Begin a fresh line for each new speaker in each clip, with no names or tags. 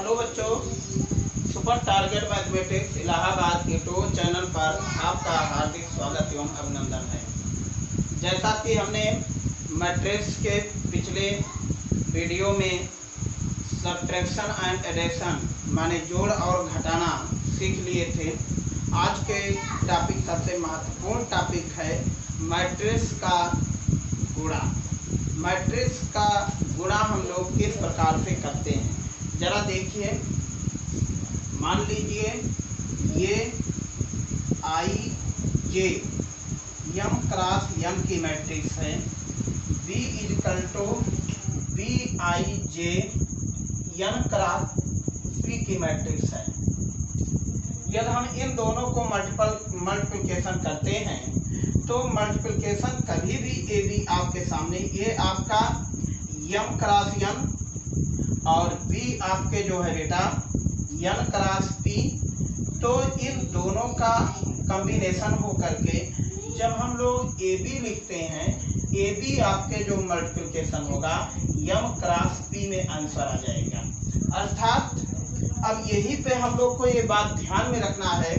Hello बच्चों, super target mathematics Allahabad YouTube channel पर आपका हार्दिक स्वागत एवं अभिनंदन है। जैसा कि हमने मैट्रिक्स के पिछले वीडियो में सब्ट्रैक्शन एंड एडिशन माने जोड़ और घटाना सीख लिए थे। आज के टॉपिक सबसे महत्वपूर्ण टॉपिक है मैट्रिक्स का गुणा। मैट्रिक्स का गुणा हम लोग किस प्रकार से करते हैं जरा देखिए। मान लीजिए ये आई जे यम क्रॉस यम की मैट्रिक्स है। B equal to b i j n cross p की मैट्रिक्स है। यदि हम इन दोनों को मल्टीप्लिकेशन करते हैं तो मल्टीप्लिकेशन कभी भी ए बी आपके सामने, ये आपका यम क्रॉस यन और बी आपके जो है बेटा यन क्रॉस पी, तो इन दोनों का कॉम्बिनेशन हो करके जब हम लोग ए बी लिखते हैं, ए बी आपके जो मल्टीप्लिकेशन होगा यम क्रॉस पी में आंसर आ जाएगा। अर्थात अब यही पे हम लोग को ये बात ध्यान में रखना है,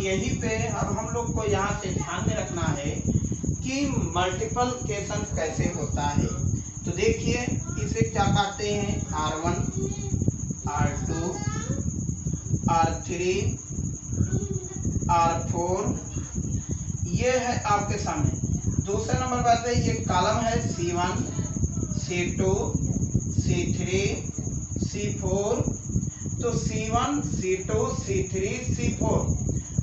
यही पे अब हम लोग को यहाँ से ध्यान में रखना है कि मल्टीप्लिकेशन कैसे होता है। तो देखिए इसे क्या कहते हैं, R1 R2 R3 R4, ये है आपके सामने। दूसरे नंबर बात है ये कॉलम है C1 C2 C3 C4, तो C1 C2 C3 C4।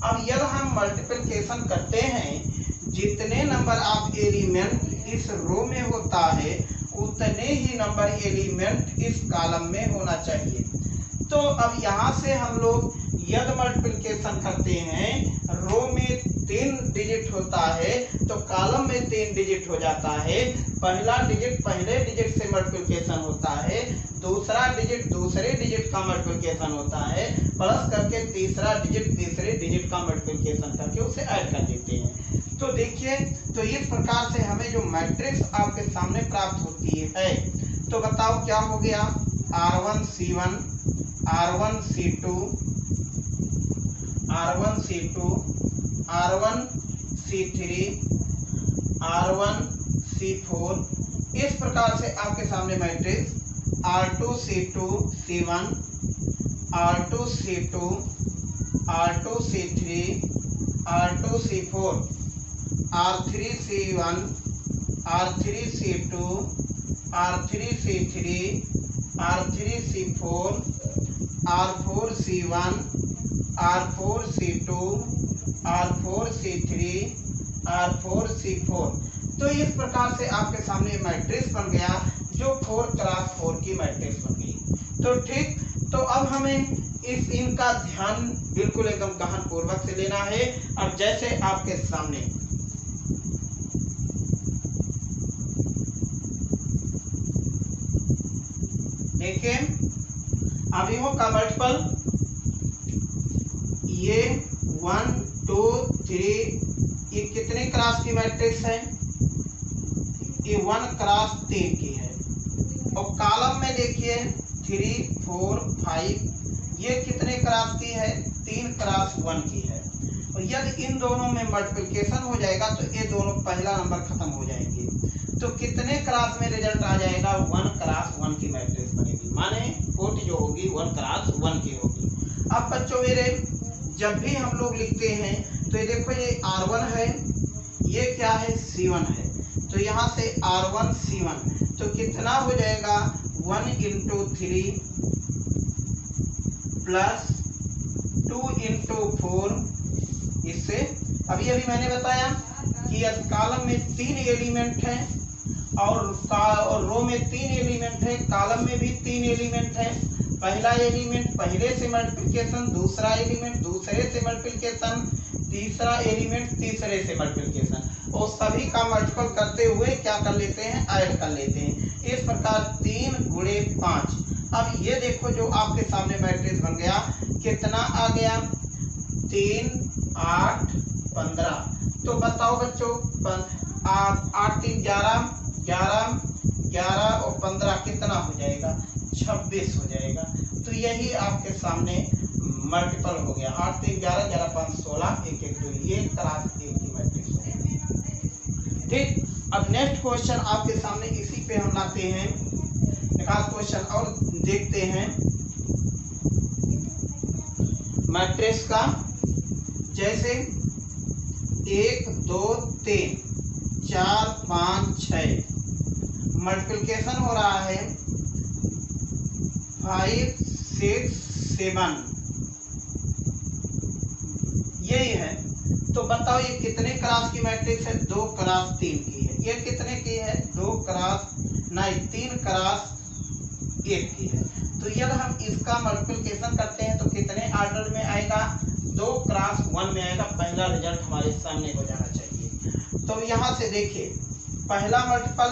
अब यदि हम मल्टीप्लिकेशन करते हैं, जितने नंबर आप एलिमेंट इस रो में होता है उतने ही नंबर एलिमेंट इस कॉलम में होना चाहिए। तो अब यहाँ से हम लोग यदि मल्टीप्लिकेशन करते हैं, रो में 3 डिजिट होता है तो कॉलम में 3 डिजिट हो जाता है। पहला डिजिट पहले डिजिट से मल्टीप्लिकेशन होता है, दूसरा डिजिट दूसरे डिजिट का मल्टीप्लिकेशन होता है, प्लस करके तीसरा डिजिट तीसरे डिजिट का मल्टीप्लिकेशन करके उसे ऐड कर देते हैं। तो देखिए, तो इस प्रकार से हमें जो मैट्रिक्स आपके सामने प्राप्त होती है, तो बताओ क्या हो गया। R1 C1 R1 C2 R1 C2 R1 C3 R1 C4, इस प्रकार से आपके सामने matrix R2 C2 C1 R2 C2 R2 C3 R2 C4 R3 C1 R3 C2 R3 C3 R3 C4 R4 C1 R4 C2 R4 C3 R4 C4। तो इस प्रकार से आपके सामने मैट्रिक्स बन गया जो 4x4 की मैट्रिक्स बन गई। तो ठीक, तो अब हमें इनका ध्यान बिल्कुल एकदम गहन पूर्वक से लेना है। अब जैसे आपके सामने देखिए, अवयवों का मल्टीपल ये 1 2 3, ये कितने क्रॉस की मैट्रिक्स है, ये 1 क्रॉस 3 की है। और कॉलम में देखिए 3 4 5, ये कितने क्रॉस की है, 3 क्रॉस 1 की है। और यदि इन दोनों में मल्टीप्लिकेशन हो जाएगा तो ये दोनों पहला नंबर खत्म हो जाएंगे, तो कितने क्रॉस में रिजल्ट आ जाएगा, 1 क्रॉस 1 की मैट्रिक्स बनेगी, माने कोट जो होगी 1 क्रॉस 1 की होगी। अब बच्चों मेरे, जब भी हम लोग लिखते हैं तो ये देखो, ये R1 है, ये क्या है, C1 है, तो यहाँ से R1 C1 तो कितना हो जाएगा, 1 × 3 प्लस 2 × 4। इससे अभी मैंने बताया कि कॉलम में 3 एलिमेंट है और रो में 3 एलिमेंट है, कॉलम में भी 3 एलिमेंट है। पहला एलिमेंट पहले से मल्टीप्लिकेशन, दूसरा एलिमेंट दूसरे से मल्टीप्लिकेशन, तीसरा एलिमेंट तीसरे से मल्टीप्लिकेशन, और सभी का मल्टीपल करते हुए क्या कर लेते हैं, ऐड कर लेते हैं। इस प्रकार 3 × 5। अब ये देखो जो आपके सामने मैट्रिक्स बन गया, कितना आ गया, 3 8 15। तो बताओ बच्चों, 8 3 11 11 11 और 15 कितना हो जाएगा, 26 हो जाएगा। तो यही आपके सामने मल्टीपल हो गया। 8 3 11 11 5 16 1 1 2, ये क्लास 1 की मैट्रिक्स हो गई। ठीक, अब नेक्स्ट क्वेश्चन आपके सामने इसी पे हम लाते हैं, एक आध क्वेश्चन और देखते हैं मैट्रिक्स का। जैसे 1 2 3 4 5 6 मल्टीप्लिकेशन हो रहा है 5 6 7, यही है। तो बताओ ये कितने क्लास की मैट्रिक्स है? 2 क्लास 3 की है। ये कितने की है? 2 क्लास नहीं 3 क्लास 1 की है। तो यदि हम इसका मल्टीप्लिकेशन करते हैं तो कितने ऑर्डर में आएगा? 2 क्लास 1 में आएगा। पहला रिजल्ट हमारे सामने हो जाना चाहिए। तो यहाँ से देखिए, पहला multiple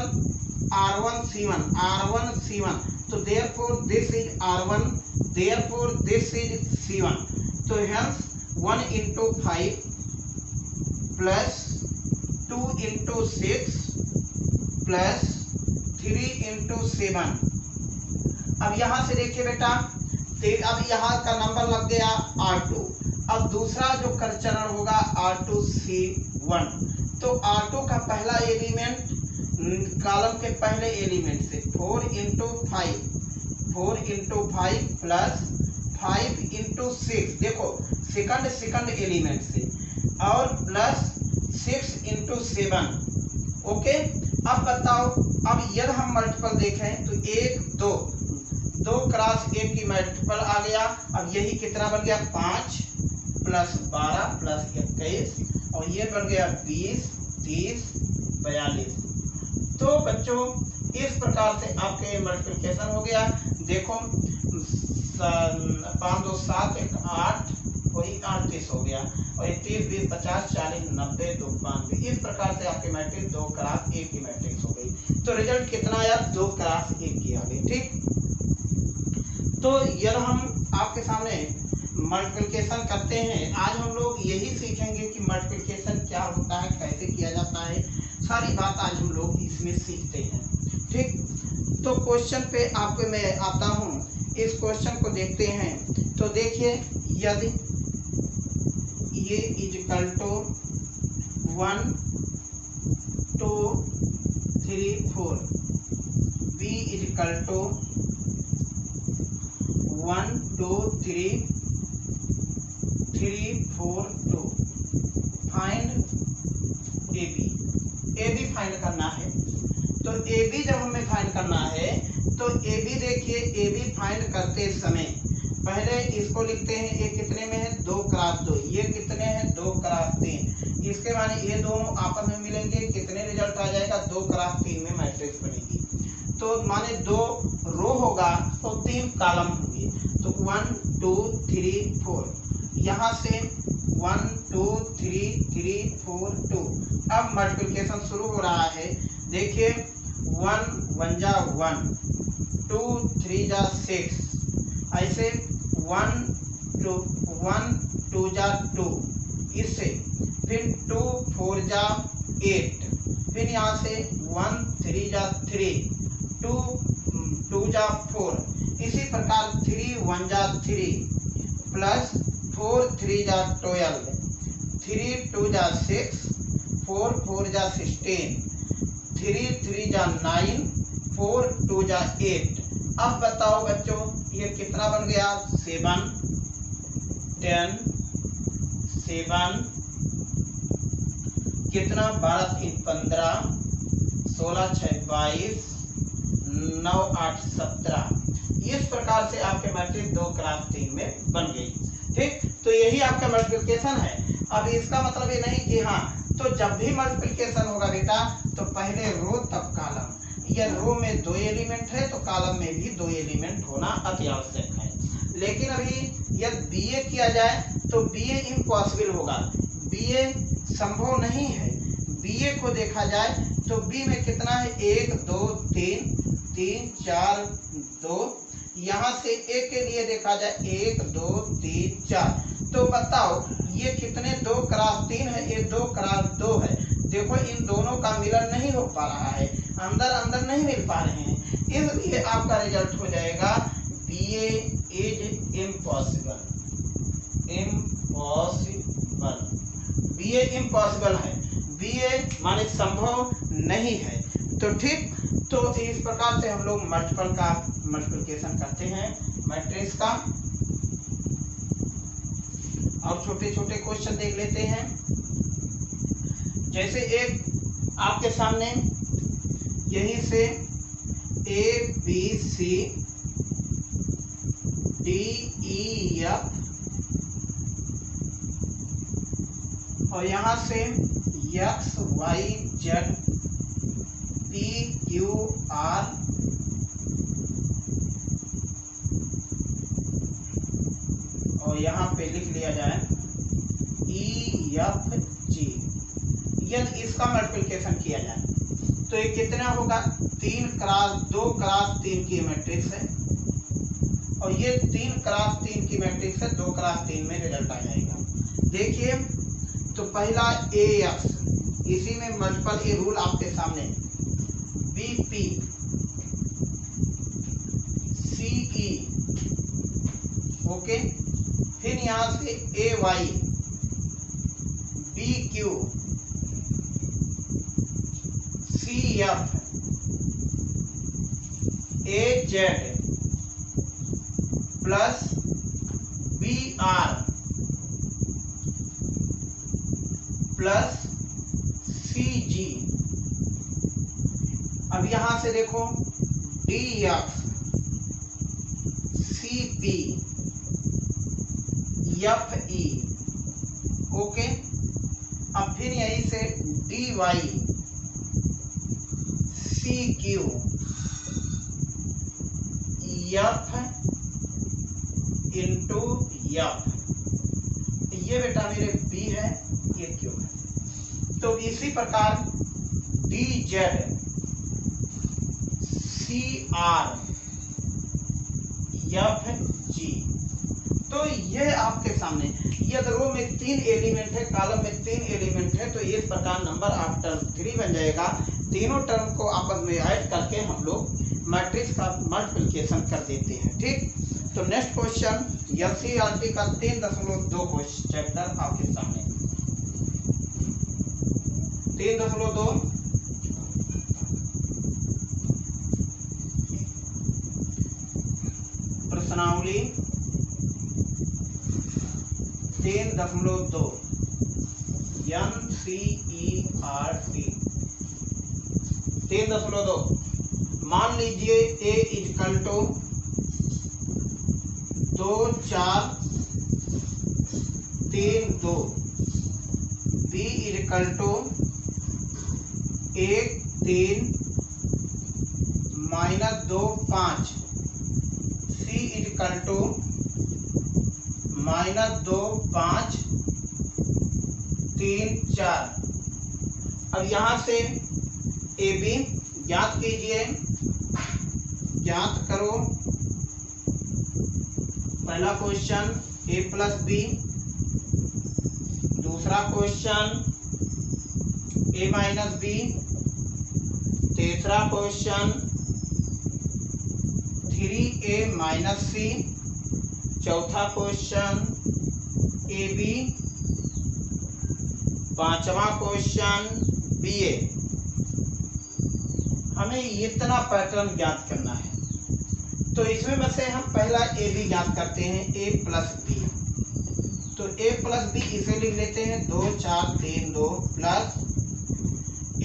R1 C1, R1 C1, तो therefore this is R1, therefore this is C1, तो hence 1 into 5 plus 2 into 6 plus 3 into 7। अब यहाँ से देखिए बेटा, अब यहाँ का नंबर लग गया R2। अब दूसरा जो चरण होगा R2 C1, तो R2 का पहला एलिमेंट कॉलम के पहले एलिमेंट से 4 into 5 प्लस 5 into 6, देखो सेकंड एलिमेंट से, और प्लस 6 into 7। ओके, अब बताओ, अब यदि हम मल्टीपल देखें तो 1 2 क्रॉस 1 की मल्टीपल आ गया। अब यही कितना बन गया? 5 प्लस 12 प्लस 21, और ये बन गया 20 30 42। तो बच्चों इस प्रकार से आपके मल्टीप्लिकेशन हो गया। देखो 5 2 7 1 8, वही 38 हो गया, और 30 20 50 40 90 2 92। इस प्रकार से आपकी मैट्रिक्स 2 क्लास 1 की मैट्रिक्स हो गई। तो रिजल्ट कितना आया? 2 क्लास 1 की आ गई। ठीक, तो यदि हम आपके सामने मल्टीप्लिकेशन करते हैं, आज हम लोग यही सीखेंगे कि मल्टीप्लिकेशन क्या होता है, कैसे किया जाता है, सारी बात आज हम लोग इसमें सीखते हैं। ठीक, तो क्वेश्चन पे आपको मैं आता हूँ, इस क्वेश्चन को देखते हैं। तो देखिए, यदि ये equal to 1 2 3 4, B equal to 1 2 3 3 4 2, find A B find करना है। तो ए बी जब हमें फाइंड करना है, तो ए बी देखिए, ए बी फाइंड करते समय पहले इसको लिखते हैं, ये कितने में है? 2 क्रॉस 2, ये कितने हैं? 2 क्रॉस 3। इसके माने ये दोनों आपस में मिलेंगे, कितने रिजल्ट आ जाएगा? 2 क्रॉस 3 में मैट्रिक्स बनेगी। तो माने 2 रो होगा तो 3 कॉलम होंगे। तो 1 2 3 4, यहाँ से 1 2 3 3 4 2। अब मल्टीप्लिकेशन शुरू हो रहा है। देखिए 1 1 जा 1, 2 3 जा 6, ऐसे 1 2 जा 2, इससे फिर 2 4 जा 8, फिर यहाँ से 1 3 जा 3, 2 जा 4, इसी प्रकार 3 1 जा 3 प्लस 4 3 जा 12, 3 2 जा 6, 4 4 जा 16, 3 3 जा 9, 4 2 जा 8। अब बताओ बच्चों ये कितना बन गया? 7 10 7 कितना? 12 3 15, 16 6 22, 9 8 17। इस प्रकार से आपके मैट्रिक्स 2 क्रॉस 3 में बन गई। ठीक, तो यही आपका मल्टीप्लिकेशन है। अब इसका मतलब ये नहीं कि हाँ, तो जब भी मल्टीप्लिकेशन होगा बेटा, तो पहले रो तब कॉलम, या रो में 2 एलिमेंट है तो कॉलम में भी 2 एलिमेंट होना अति आवश्यक है। लेकिन अभी यदि बीए किया जाए तो बीए इम्पॉसिबल होगा, बीए संभव नहीं है। बीए को देखा जाए तो बी में कितना है? 1 2 3 3 4 2, यहाँ से ए के लिए देखा जाए 1 2 3 4। तो बताओ ये कितने? 2 क्रॉस 3 है, ये 2 क्रॉस 2 है। देखो इन दोनों का मिलन नहीं हो पा रहा है, अंदर अंदर नहीं मिल पा रहे हैं। इसलिए आपका रिजल्ट हो जाएगा BA is impossible. Impossible, BA impossible है, BA माने संभव नहीं है। तो ठीक, तो इस प्रकार से हम लोग मल्टीप्लिकेशन करते हैं मैट्रिक्स का। और छोटे छोटे क्वेश्चन देख लेते हैं। जैसे एक आपके सामने यहीं से ABC DEF और यहाँ से XYZ PQR और यहाँ पे लिख लिया जाए EFG। यदि इसका मल्टीप्लिकेशन किया जाए तो ये कितना होगा, 3 क्रॉस 2 क्रॉस 3 की मैट्रिक्स है और ये 3 क्रॉस 3 की मैट्रिक्स है, 2 क्रॉस 3 में रिजल्ट आ जाएगा। देखिए, तो पहला AX, इसी में मल्टीपल ए रूल आपके सामने, BP CE, ओके। फिर यहाँ से AY BQ CF AZ plus BR plus CG। अब यहां से देखो DX CP FE, ओके। अब फिर यहीं से DY CQ F into F। ये बेटा मेरे B है, ये Q है। तो इसी प्रकार DZ CR FG। तो ये आपके सामने, ये रो में 3 एलिमेंट है, कॉलम में 3 एलिमेंट है, तो इस प्रकार नंबर ऑफ टर्म 3 बन जाएगा। तीनों टर्म को आपस में ऐड करके हम लोग मैट्रिक्स का मल्टीप्लिकेशन कर देते हैं। ठीक, तो नेक्स्ट क्वेश्चन एनसीईआरटी का 3.2 चैप्टर आपके सामने। 3.2 प्रश्नावली 3.2 एनसीईआरटी 3.2। मान लीजिए A equal to 2 4 3 2, B equal to 1 3 -2 5, C equal to -2 5 3 4। अब यहां से AB ज्ञात कीजिए, ज्ञात करो। पहला क्वेश्चन A प्लस B, दूसरा क्वेश्चन A माइनस B, तीसरा क्वेश्चन 3A माइनस C, चौथा क्वेश्चन AB, पांचवा क्वेश्चन BA। हमें इतना पैटर्न ज्ञात करना है, तो इसमें से हम पहला AB ज्ञात करते हैं, A प्लस B। तो A प्लस B इसे लिख लेते हैं 2 4 3 2 प्लस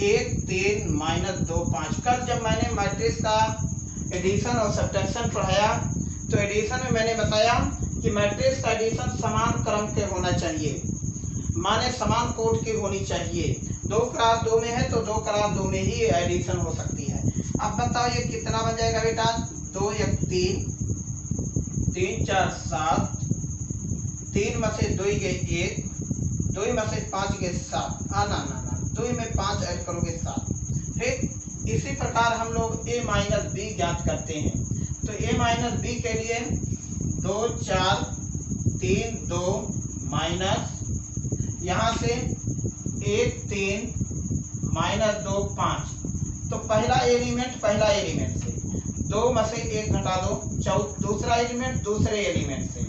1 3 -2 5। कल जब मैंने मैट्रिक्स का एडिशन और सब्ट्रैक्शन पढ़ाया तो एडिशन में मैंने बताया कि मैट्रिक्स का एडिशन समान क्रम के होना चाहिए, माने समान कोड की होनी चाहिए। 2 क्रॉस 2 में है तो 2 क्रॉस 2 में ही एडिशन हो सकती है। अब बताओ ये कितना बन जाएगा बेटा, 2 1 3 3 4 7, 3 में से 2 गए 1, 2 में से 5 गए 7, ना 2 में 5 ऐड करोगे 7। ठीक, इसी प्रकार हम लोग A माइनस B ज्ञात करते हैं। तो A माइनस B के लिए 2 4 3 2 माइनस यहाँ से 1 3 -2 5। तो पहला एलिमेंट से 2 में से 1 घटा दो, दूसरा एलिमेंट दूसरे एलिमेंट से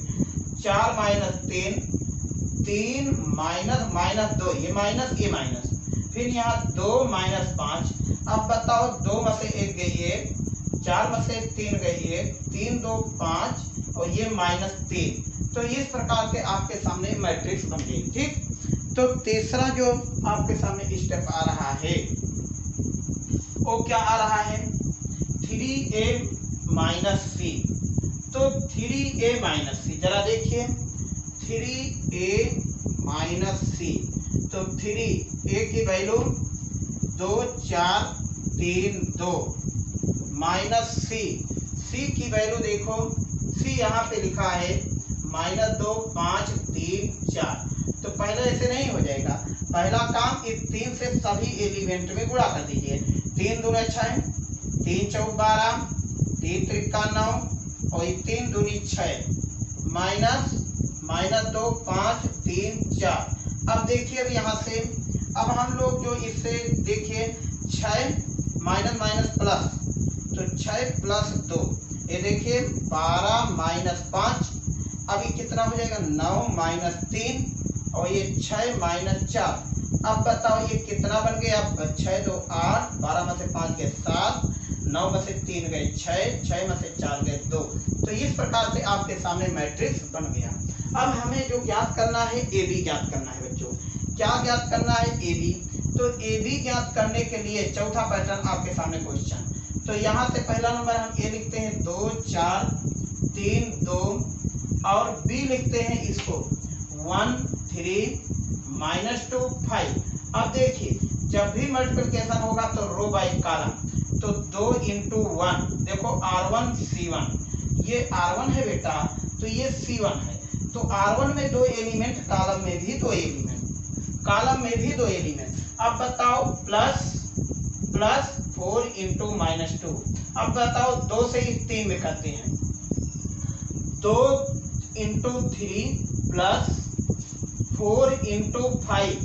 4 माइनस 3, 3 माइनस माइनस 2, ये माइनस ये माइनस, फिर यहाँ 2 माइनस 5। अब बताओ 2 में से 1 गई 1, 4 में से 3 गई 1, 3 2 5 और ये माइनस 3। तो इस प्रकार के आपके सामने मैट्रिक्स बन गई। ठीक, तो तीसरा जो आपके सामने स्टेप आ रहा है वो क्या आ रहा है, 3a माइनस सी। तो 3a माइनस सी जरा देखिए, 3a माइनस सी, तो 3a की वैल्यू 2 4 3 2 माइनस सी की वैल्यू देखो, सी यहाँ पे लिखा है -2 5 3 4। तो पहले ऐसे नहीं हो जाएगा, पहला काम इस 3 से सभी एलिमेंट में गुणा कर दीजिए। 3 दूनी 6, 3 चौक 12, 3 त्रिका 9 और 3 दूनी 6, माइनस 2 5 3 4। अब देखिए अब यहाँ से अब हम लोग जो इससे देखिए 6 माइनस माइनस प्लस, तो 6 प्लस 2, ये देखिए 12 माइनस 5, अभी कितना हो जाएगा 9 माइनस 3 और ये 6 माइनस 4। अब बताओ ये कितना बन गया, 6 2 8, 12 में से 5 गए 7, 9 में से 3 गए 6, 6 में से 4 गए 2। तो इस प्रकार से आपके सामने मैट्रिक्स बन गया। अब हमें जो ज्ञात करना है ए बी ज्ञात करना है बच्चों। क्या ज्ञात करना है, ए बी। तो ए बी ज्ञात करने के लिए चौथा पैटर्न आपके सामने क्वेश्चन। तो यहाँ से पहला नंबर हम ए लिखते हैं 2 4 3 2 और बी लिखते हैं इसको 1 3 -2 5। अब देखिए जब भी मल्टीप्लिकेशन होगा तो रो बाय कॉलम, तो 2 × 1, देखो R1 C1, ये R1 है बेटा, तो ये C1 है। तो R1 में 2 एलिमेंट, कॉलम में भी 2 एलिमेंट, कॉलम में भी 2 एलिमेंट। अब बताओ प्लस 4 × -2। अब बताओ 2 से 3 में करते हैं, 2 × 3 प्लस 4 × 5।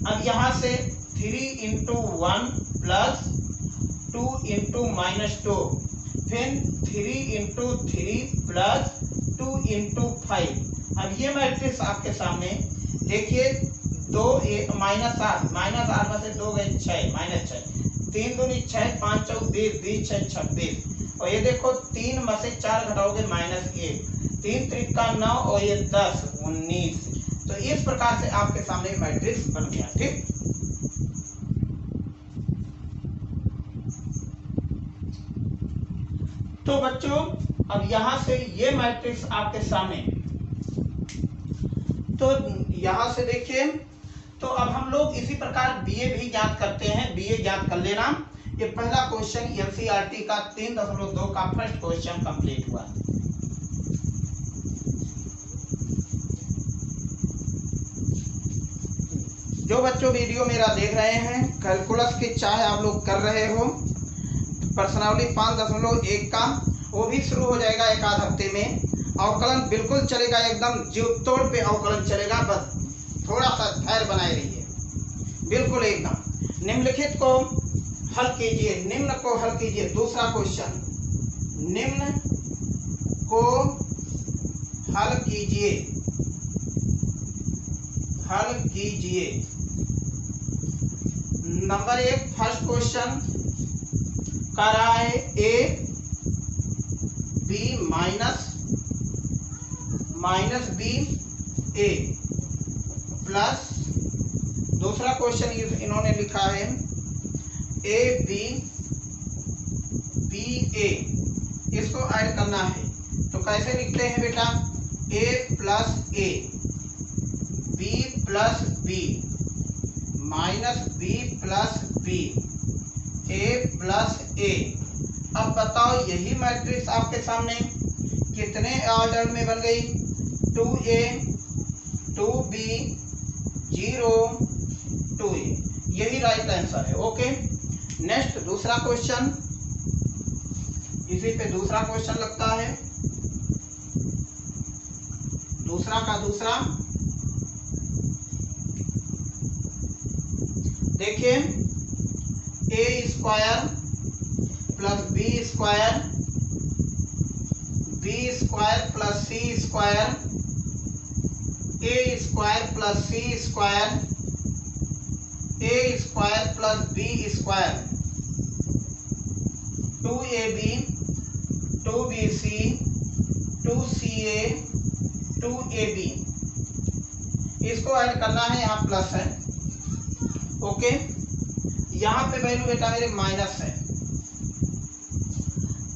अब यहाँ से 3 × 1 प्लस 2 × -2, फिर 3 × 3 प्लस 2 × 5। अब ये मैट्रिक्स आपके सामने देखिए 2 -8 में से 2 गए 6 -6, 3 दूनी 6, 5 चौक 20, 20 6 26 और ये देखो 3 में से 4 घटाओगे -1, 3 त्रिका 9 और ये 10 19। तो इस प्रकार से आपके सामने मैट्रिक्स बन गया। ठीक, तो बच्चों अब यहां से ये मैट्रिक्स आपके सामने, तो यहां से देखिए, तो अब हम लोग इसी प्रकार बीए भी ज्ञात करते हैं। बीए ज्ञात कर लेना। ये पहला क्वेश्चन एनसीईआरटी का 3.2 का फर्स्ट क्वेश्चन कंप्लीट हुआ। जो बच्चों वीडियो मेरा देख रहे हैं, कैलकुलस की चाहे आप लोग कर रहे हो, पर्सनालिटी 5.1 का वो भी शुरू हो जाएगा एक आध हफ्ते में। अवकलन बिल्कुल चलेगा, एकदम जीव तोड़ पे अवकलन चलेगा, बस थोड़ा सा धैर्य बनाए रहिए, बिल्कुल एकदम। निम्नलिखित को हल कीजिए, निम्न को हल कीजिए। दूसरा क्वेश्चन, निम्न को हल कीजिए, हल कीजिए। नंबर 1 फर्स्ट क्वेश्चन कर रहा है A B minus B A plus, दूसरा क्वेश्चन इन्होंने लिखा है ए बी बी ए, इसको ऐड करना है। तो कैसे लिखते हैं बेटा, A plus A, B plus B minus B plus B, A plus A. अब बताओ यही मैट्रिक्स आपके सामने कितने ऑर्डर में बन गई, 2a 2b 0 2a, यही राइट आंसर है। ओके, नेक्स्ट दूसरा क्वेश्चन, इसी पे दूसरा क्वेश्चन लगता है। दूसरा का दूसरा देखिए, a² plus B square plus C square A square plus C square A square plus B square 2ab 2bc 2ca 2ab। इसको ऐड करना है, यहाँ प्लस है। ओके, यहाँ पे वैल्यू बेटा मेरे माइनस है।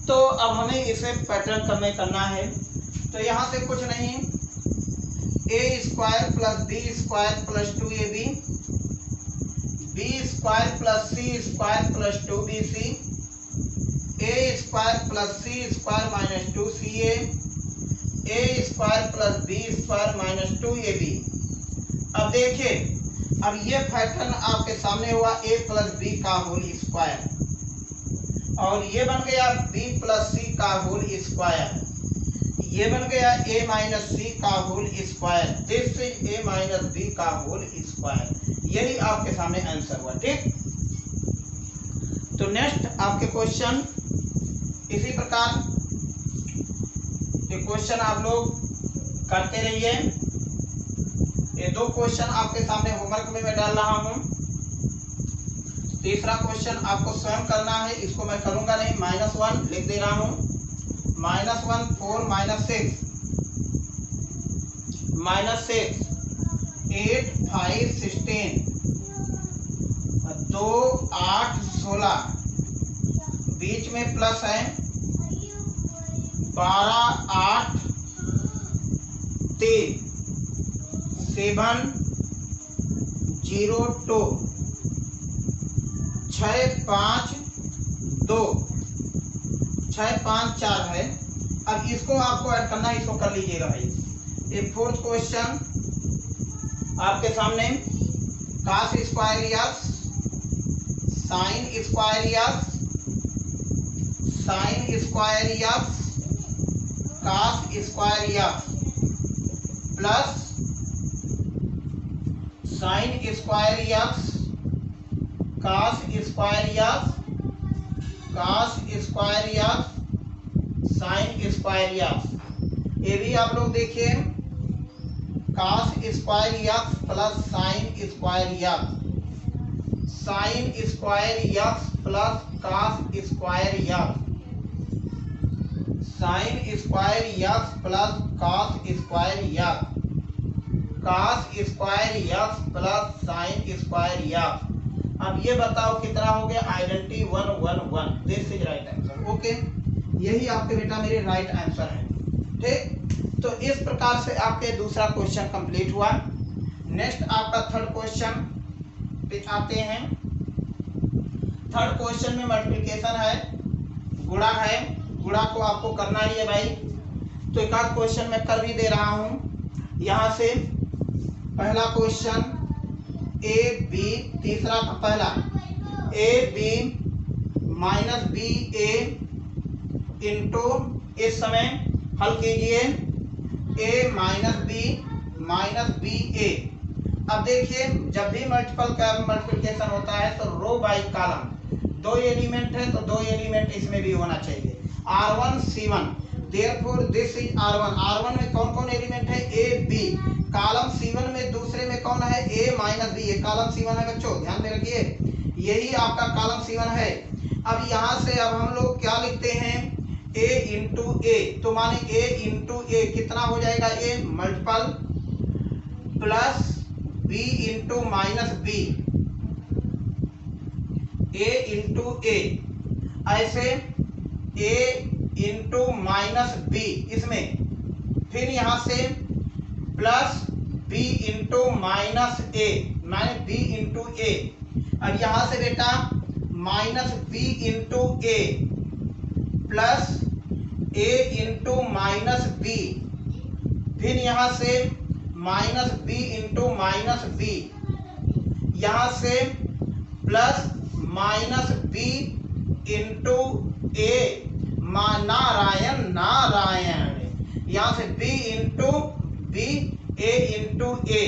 तो अब हमें इसे पैटर्न में करना है। तो यहाँ से कुछ नहीं, A square plus B square plus 2ab B square plus C square plus 2bc A square plus C square minus 2ca A square plus B square minus 2ab। अब देखिए, अब ये पैटर्न आपके सामने हुआ a प्लस बी का whole square, और ये बन गया b प्लस सी का होल स्क्वायर, ये बन गया a माइनस सी का whole square, this is a minus B का होल स्क्वायर। यही आपके सामने आंसर हुआ। ठीक, तो नेक्स्ट आपके क्वेश्चन इसी प्रकार के क्वेश्चन आप लोग करते रहिए। ये दो क्वेश्चन आपके सामने होमवर्क में मैं डाल रहा हूं। तीसरा क्वेश्चन आपको स्वयं करना है, इसको मैं करूंगा नहीं, -1 लिख दे रहा हूं। -1 4 -6 8 5 16 2 8 16 बीच में प्लस है 12 8 3 7 0 2 6 5 2 6 5 4 है। अब इसको आपको ऐड करना है, इसको कर लीजिएगा भाई। ये फोर्थ क्वेश्चन आपके सामने, cos square yes sin square yes sin square yes cos square yes plus sin square yes cos square yes cos square yes sin square yes. ये भी आप लोग देखिए, cos square yes plus sin square yes sin square yes plus cos square yes sin square yes plus cos square yes cos square yes plus sin square yes. अब ये बताओ कितना हो गया? Identity 1 1 1। This is right answer. Okay, यही आपके बेटा मेरे राइट आंसर है। ठीक, तो इस प्रकार से आपके दूसरा क्वेश्चन कंप्लीट हुआ। नेक्स्ट आपका थर्ड क्वेश्चन पे आते हैं। थर्ड क्वेश्चन में मल्टीप्लिकेशन है, गुणा है, गुणा को आपको करना ही है भाई। तो एक आध क्वेश्चन मैं कर भी दे रहा हूं यहां से। पहला क्वेश्चन ए बी, तीसरा पहला A B minus B A into, इस समय हल कीजिए a माइनस बी ए। अब देखिए, जब भी मल्टीपल का मल्टीप्लिकेशन होता है तो रो बाय कॉलम, दो एलिमेंट है तो दो एलिमेंट इसमें भी होना चाहिए। R1 C1, therefore this is R1। R1 में कौन कौन एलिमेंट है? A B। कॉलम C1 में दूसरे में कौन है? A minus B. ये कॉलम C1 है बच्चों, ध्यान में रखिए, यही आपका कॉलम C1 है। अब यहाँ से अब हम लोग क्या लिखते हैं? A इंटू ए, तो माने A इंटू ए कितना हो जाएगा? A multiple plus B into minus B, A into A, ऐसे A इंटू माइनस बी इसमें, फिर यहाँ से plus B into minus A, माने B इंटू ए। अब यहाँ से बेटा minus B into A plus A into minus B, फिर यहाँ से minus B into minus B, यहाँ से plus minus B into A, Narayan Narayan, यहाँ से B into B, A into A,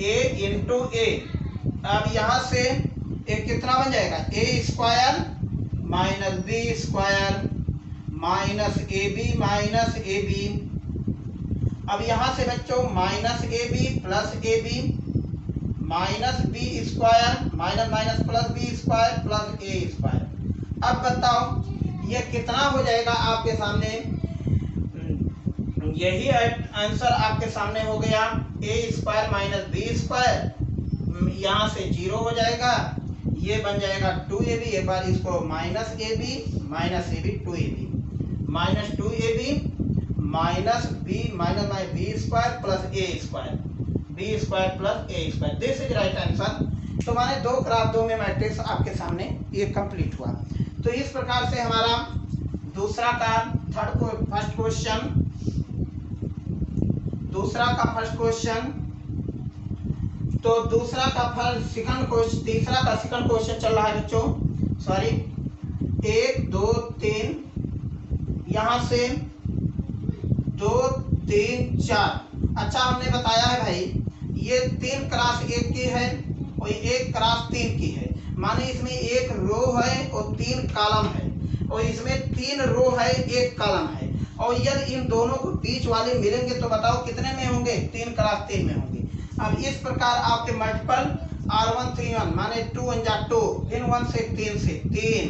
A into A. अब यहाँ से एक कितना बन जाएगा? A square minus B square minus A B. अब यहाँ से बच्चों minus A B plus A B minus B square minus minus plus B square plus A square. अब बताओ ये कितना हो जाएगा आपके सामने। यही आंसर आपके सामने हो गया, ए स्क्वायर माइनस बी स्क्वायर, यहाँ से 0 हो जाएगा, ये बन जाएगा 2ab। एक बार इसको minus A B 2ab minus 2ab minus B minus minus B square plus A square B square plus A square. This is right answer. तो माने 2 क्रॉस 2 में मैट्रिक्स आपके सामने ये कंप्लीट हुआ। तो इस प्रकार से हमारा दूसरा का फर्स्ट क्वेश्चन तो दूसरा का सेकंड क्वेश्चन तीसरा का सेकंड क्वेश्चन चल रहा है बच्चों, सॉरी 1 2 3 यहाँ से 2 3 4। अच्छा हमने बताया है भाई ये 3 क्रॉस 1 की है और 1 क्रॉस 3 की है, माने इसमें 1 रो है और 3 कॉलम है और इसमें 3 रो है 1 कॉलम है। और यदि इन दोनों को बीच वाले मिलेंगे तो बताओ कितने में होंगे, 3 क्रॉस 3 में होंगे। अब इस प्रकार आपके मल्टीपल R1 3 1 माने 2 1 जा 2, फिर 1 से 3 से 3,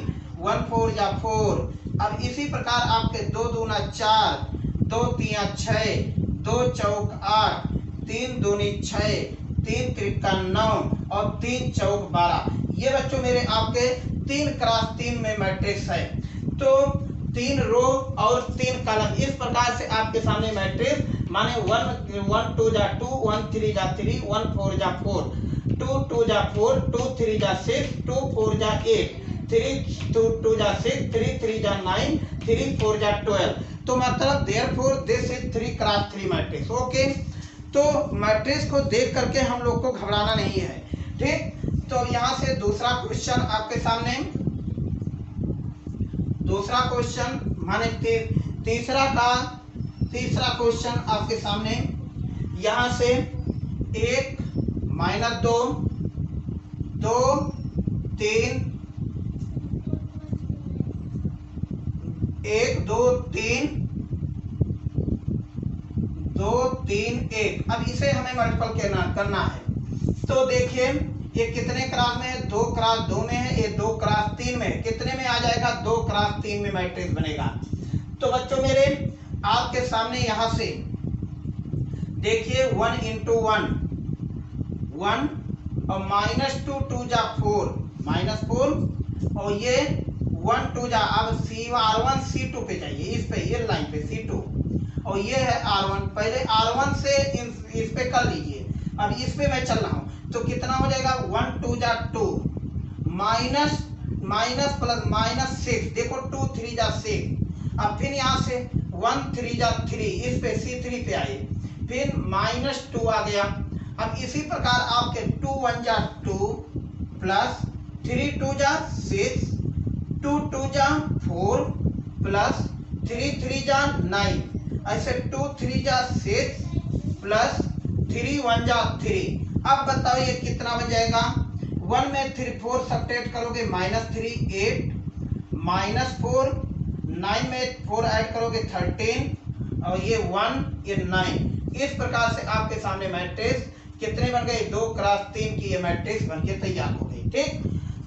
1 4 जा 4। अब इसी प्रकार आपके 2 दूना 4, 2 3 6, 2 चौक 8, 3 दूनी 6, 3 त्रिका 9 और 3 चौक 12। ये बच्चों मेरे आपके 3 क्रॉस 3 में मैट्रिक्स है। तो 3 रो और 3 कॉलम, इस प्रकार से आपके सामने मैट्रिक्स माने 1 2 जा 2, 1 3 जा 3, 1 4 जा 4, 2 2 जा 4, 2 3 जा 6, 2 4 जा 8, 3 2 2 जा 6, 3 3 जा 9, 3 4 जा 12। तो मतलब therefore this is 3 cross 3 matrix. Okay, तो मैट्रिक्स को देख करके हम लोग को घबराना नहीं है, ठीक। तो यहाँ से दूसरा क्वेश्चन आपके सामने, दूसरा क्वेश्चन माने तीसरा क्वेश्चन आपके सामने। यहाँ से 1 माइनस 2 2 3 1 2 3 2 3 1। अब इसे हमें मल्टीपल करना है। तो देखिए ये कितने क्रॉस में है, 2 क्रॉस 2 में है, ये 2 क्रॉस 3 में है। कितने में आ जाएगा, 2 क्रॉस 3 में मैट्रिक्स बनेगा। तो बच्चों मेरे आपके सामने यहाँ से देखिए 1 into 1 1 और -2 2 जा 4 -4 और ये 1 2 जा, अब R1 C2 पे जाइए, इस पे ये लाइन पे C2 और ये है R1। पहले R1 से इस पे कर लीजिए, अब इस पे मैं चल रहा हूँ तो कितना हो जाएगा, 1 2 जा 2 माइनस माइनस प्लस -6, देखो 2 3 जा 6। अब फिर यहाँ से 1 3 जा 3, इस पे C3 पे आए, फिर -2 आ गया। अब इसी प्रकार आपके 2 1 जा 2 प्लस 3 2 जा 6, 2 2 जा 4 प्लस 3 3 जा 9, ऐसे 2 3 जा 6 प्लस 3 1 जा 3। अब बताओ ये कितना बन जाएगा, 1 में 3 4 सब्ट्रैक्ट करोगे -3 8 -4, 9 में 4 ऐड करोगे 13 और ये 1 ये 9। इस प्रकार से आपके सामने मैट्रिक्स कितने बन गए, 2 क्रॉस 3 की ये मैट्रिक्स बनके तैयार हो गई, ठीक।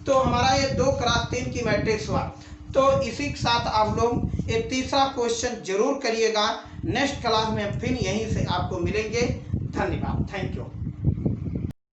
तो हमारा ये 2 क्रॉस 3 की मैट्रिक्स हुआ। तो इसी के साथ आप लोग ये तीसरा क्वेश्चन जरूर करिएगा। नेक्स्ट क्लास में फिर यहीं से आपको मिलेंगे। धन्यवाद, थैंक यू।